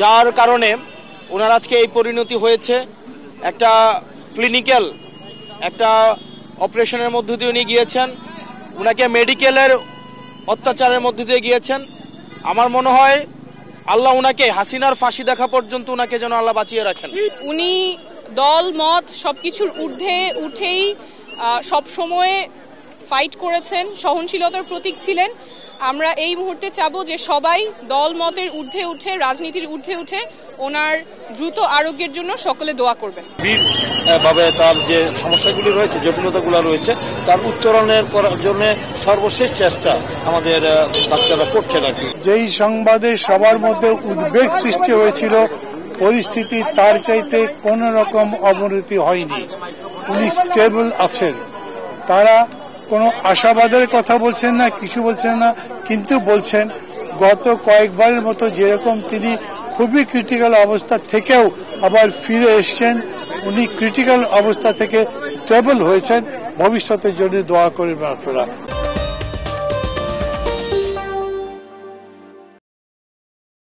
যার কারণে ওনার আজকে এই পরিণতি হয়েছে। একটা ক্লিনিক্যাল একটা অপারেশনের মধ্য দিয়ে উনি গিয়েছেন, ওনাকে মেডিকেলের অত্যাচারের মধ্য দিয়ে গিয়েছেন। আমার মনে হয় আল্লাহ উনাকে হাসিনার ফাঁসি দেখা পর্যন্ত উনাকে যেন আল্লাহ বাঁচিয়ে রাখেন। উনি দল মত সবকিছুর ঊর্ধ্বে উঠেই সব সময় ফাইট করেছেন, সহনশীলতার প্রতীক ছিলেন। আমরা এই মুহূর্তে চাবো যে সবাই দল মতের ঊর্ধ্বে উঠে, রাজনীতির ঊর্ধ্বে উঠে ওনার দ্রুত আরোগ্যের জন্য সকলে দোয়া করবেন। ভাবে তার যে সমস্যাগুলি রয়েছে, জটিলতাগুলো রয়েছে, তার উত্তরণের করার জন্য সর্বশেষ চেষ্টা আমাদের ডাক্তাররা করছেন আর কি। যেই সংবাদে সবার মধ্যে উদ্বেগ সৃষ্টি হয়েছিল, পরিস্থিতি তার চাইতে কোন রকম অবনতি হয়নি। উনি স্টেবল আছেন। তারা কোনো আশাবাদের কথা বলছেন না, কিছু বলছেন না, কিন্তু বলছেন গত কয়েকবারের মতো যেরকম তিনি খুবই ক্রিটিক্যাল অবস্থা থেকেও আবার ফিরে এসছেন, উনি ক্রিটিক্যাল অবস্থা থেকে স্টেবল হয়েছেন। ভবিষ্যতের জন্য দোয়া করবেন আপনারা।